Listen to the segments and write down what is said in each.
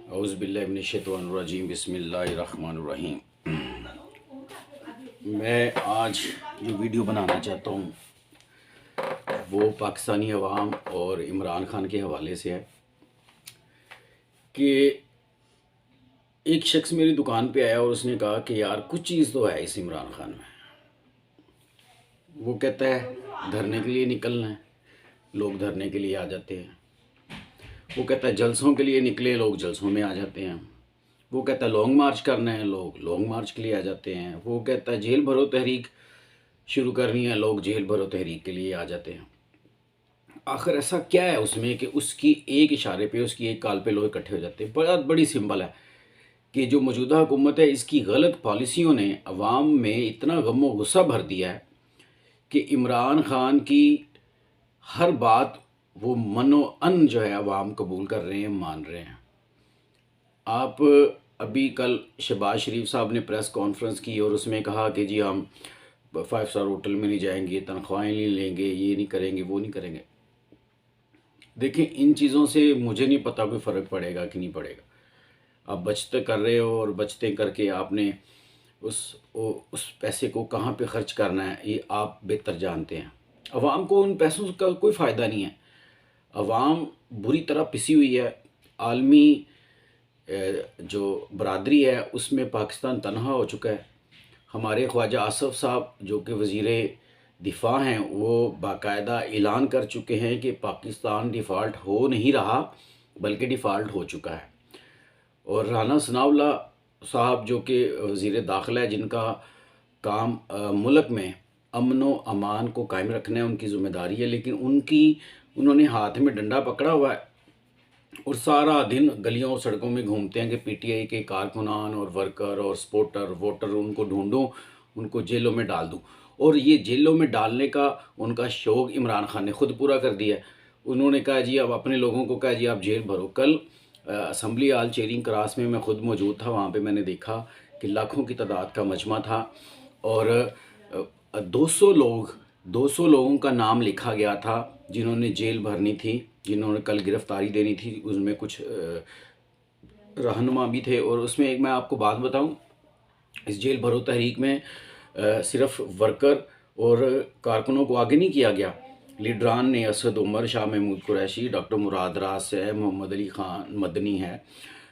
اعوذ باللہ من الشیطان الرجیم بسم اللہ الرحمن الرحیم۔ میں آج جو ویڈیو بنانا چاہتا ہوں وہ پاکستانی عوام اور عمران خان کے حوالے سے ہے کہ ایک شخص میری دکان پہ آیا اور اس نے کہا کہ یار کچھ چیز تو ہے اس عمران خان میں۔ وہ کہتا ہے دھرنے کے لیے نکلنا ہے، لوگ دھرنے کے لیے آ جاتے ہیں۔ وہ کہتا ہے جلسوں کے لیے نکلے، لوگ جلسوں میں آ جاتے ہیں۔ وہ کہتا ہے لانگ مارچ کرنا ہے، لوگ لانگ مارچ کے لیے آ جاتے ہیں۔ وہ کہتا ہے جیل بھرو تحریک شروع کرنی ہے، لوگ جیل بھرو تحریک کے لیے آ جاتے ہیں۔ آخر ایسا کیا ہے اس میں کہ اس کی ایک اشارے پہ، اس کی ایک کال پہ لوگ اکٹھے ہو جاتے ہیں؟ بڑی سمپل ہے کہ جو موجودہ حکومت ہے اس کی غلط پالیسیوں نے عوام میں اتنا غم و غصہ بھر دیا ہے کہ عمران خان کی ہر بات وہ من و ان جو ہے عوام قبول کر رہے ہیں، مان رہے ہیں۔ آپ ابھی کل شہباز شریف صاحب نے پریس کانفرنس کی اور اس میں کہا کہ جی ہم 5 اسٹار ہوٹل میں نہیں جائیں گے، تنخواہیں نہیں لیں گے، یہ نہیں کریں گے، وہ نہیں کریں گے۔ دیکھیں ان چیزوں سے مجھے نہیں پتا کوئی فرق پڑے گا کہ نہیں پڑے گا۔ آپ بچتے کر رہے ہو اور بچتے کر کے آپ نے اس پیسے کو کہاں پہ خرچ کرنا ہے یہ آپ بہتر جانتے ہیں۔ عوام کو ان پیسوں کا کوئی فائدہ نہیں ہے۔ عوام بری طرح پسی ہوئی ہے۔ عالمی جو برادری ہے اس میں پاکستان تنہا ہو چکا ہے۔ ہمارے خواجہ آصف صاحب جو کہ وزیر دفاع ہیں وہ باقاعدہ اعلان کر چکے ہیں کہ پاکستان ڈیفالٹ ہو نہیں رہا بلکہ ڈیفالٹ ہو چکا ہے۔ اور رانا ثناء اللہ صاحب جو کہ وزیر داخلہ ہے، جن کا کام ملک میں امن و امان کو قائم رکھنا ہے، ان کی ذمہ داری ہے، لیکن انہوں نے ہاتھ میں ڈنڈا پکڑا ہوا ہے اور سارا دن گلیوں اور سڑکوں میں گھومتے ہیں کہ پی ٹی آئی کے کارکنان اور ورکر اور سپورٹر ووٹر ان کو ڈھونڈوں، ان کو جیلوں میں ڈال دوں۔ اور یہ جیلوں میں ڈالنے کا ان کا شوق عمران خان نے خود پورا کر دیا ہے۔ انہوں نے کہا جی اب اپنے لوگوں کو کہا جی آپ جیل بھرو۔ کل اسمبلی ہال چیرنگ کراس میں خود موجود تھا، وہاں پہ میں نے دیکھا کہ لاکھوں کی تعداد کا مجمع تھا اور 200 لوگوں کا نام لکھا گیا تھا جنہوں نے جیل بھرنی تھی، جنہوں نے کل گرفتاری دینی تھی۔ اس میں کچھ رہنما بھی تھے اور اس میں ایک میں آپ کو بات بتاؤں، اس جیل بھرو تحریک میں صرف ورکر اور کارکنوں کو آگے نہیں کیا گیا۔ لیڈران نے اسد عمر، شاہ محمود قریشی، ڈاکٹر مراد راز ہے، محمد علی خان مدنی ہے،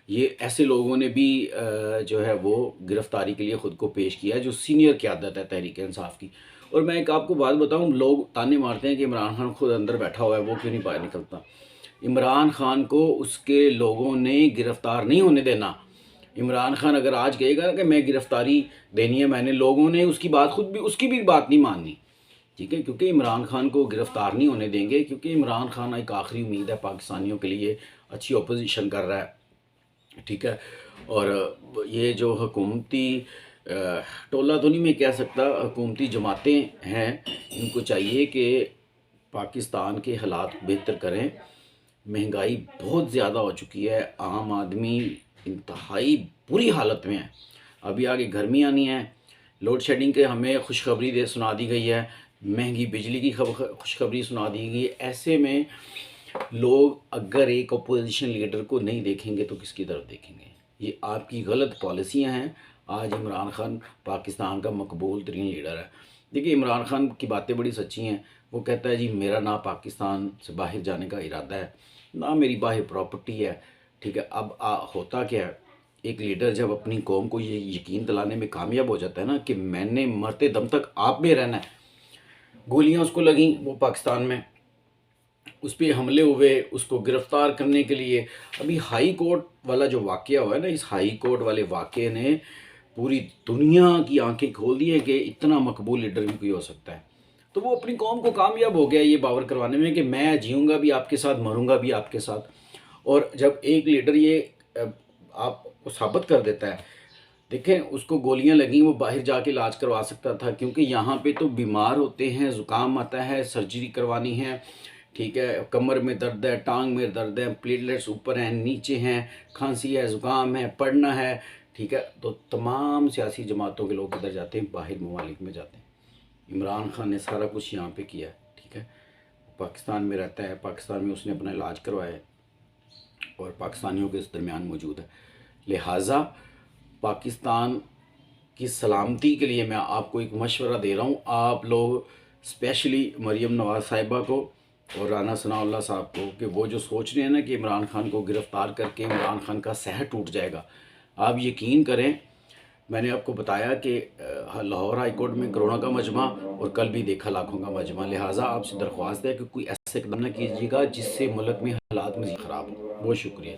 یہ ایسے لوگوں نے بھی جو ہے وہ گرفتاری کے لیے خود کو پیش کیا ہے جو سینئر قیادت ہے تحریک انصاف کی۔ اور میں ایک آپ کو بات بتاؤں، لوگ تانے مارتے ہیں کہ عمران خان خود اندر بیٹھا ہوا ہے، وہ کیوں نہیں باہر نکلتا۔ عمران خان کو اس کے لوگوں نے گرفتار نہیں ہونے دینا۔ عمران خان اگر آج کہے گا کہ میں گرفتاری دینی ہے، میں نے، لوگوں نے اس کی بھی بات نہیں ماننی، ٹھیک ہے، کیونکہ عمران خان کو گرفتار نہیں ہونے دیں گے، کیونکہ عمران خان ایک آخری امید ہے پاکستانیوں کے لیے، اچھی اپوزیشن کر رہا ہے، ٹھیک ہے۔ اور یہ جو حکومتی ٹولہ تو نہیں میں کہہ سکتا، حکومتی جماعتیں ہیں، ان کو چاہیے کہ پاکستان کے حالات بہتر کریں۔ مہنگائی بہت زیادہ ہو چکی ہے، عام آدمی انتہائی بری حالت میں ہے۔ ابھی آگے گرمی آنی ہے، لوڈ شیڈنگ کے ہمیں خوشخبری سنا دی گئی ہے، مہنگی بجلی کی خوشخبری سنا دی گئی ہے۔ ایسے میں لوگ اگر ایک اپوزیشن لیڈر کو نہیں دیکھیں گے تو کس کی طرف دیکھیں گے؟ یہ آپ کی غلط پالیسیاں ہیں۔ آج عمران خان پاکستان کا مقبول ترین لیڈر ہے۔ دیکھیے عمران خان کی باتیں بڑی سچی ہیں۔ وہ کہتا ہے جی میرا نہ پاکستان سے باہر جانے کا ارادہ ہے، نہ میری باہر پراپرٹی ہے، ٹھیک ہے۔ اب ہوتا کیا ہے، ایک لیڈر جب اپنی قوم کو یہ یقین دلانے میں کامیاب ہو جاتا ہے نا کہ میں نے مرتے دم تک آپ میں رہنا ہے۔ گولیاں اس کو لگیں وہ پاکستان میں، اس پہ حملے ہوئے، اس کو گرفتار کرنے کے لیے۔ ابھی ہائی کورٹ والا جو واقعہ ہوا ہے نا، اس ہائی کورٹ والے واقعے نے پوری دنیا کی آنکھیں کھول دی ہے کہ اتنا مقبول لیڈر بھی کوئی ہو سکتا ہے۔ تو وہ اپنی قوم کو کامیاب ہو گیا یہ باور کروانے میں کہ میں جیوں گا بھی آپ کے ساتھ، مروں گا بھی آپ کے ساتھ۔ اور جب ایک لیڈر یہ آپ کو ثابت کر دیتا ہے، دیکھیں اس کو گولیاں لگیں، وہ باہر جا کے علاج کروا سکتا تھا، کیونکہ یہاں پہ تو بیمار ہوتے ہیں، زکام آتا ہے، سرجری کروانی ہے، ٹھیک ہے، کمر میں درد ہے، ٹانگ میں درد ہے، پلیٹلیٹس اوپر ہیں نیچے ہیں، کھانسی ہے، زکام ہے، پڑھنا ہے، ٹھیک ہے۔ تو تمام سیاسی جماعتوں کے لوگ ادھر جاتے ہیں، باہر ممالک میں جاتے ہیں۔ عمران خان نے سارا کچھ یہاں پہ کیا ہے، ٹھیک ہے، پاکستان میں رہتا ہے، پاکستان میں اس نے اپنا علاج کروایا ہے۔ اور پاکستانیوں کے اس درمیان موجود ہے. لہٰذا پاکستان کی سلامتی کے لیے میں آپ کو ایک مشورہ دے رہا ہوں. آپ لوگ اسپیشلی مریم نواز صاحبہ کو اور رانا ثناء اللہ صاحب کو کہ وہ جو سوچ رہے ہیں نا کہ عمران خان کو گرفتار کر کے عمران خان کا سحر ٹوٹ جائے گا، آپ یقین کریں، میں نے آپ کو بتایا کہ لاہور ہائی کورٹ میں کروڑوں کا مجمع اور کل بھی دیکھا لاکھوں کا مجمع. لہٰذا آپ سے درخواست ہے کہ کوئی ایسا اقدام نہ کیجیے گا جس سے ملک میں حالات مزید خراب ہوں. بہت شکریہ.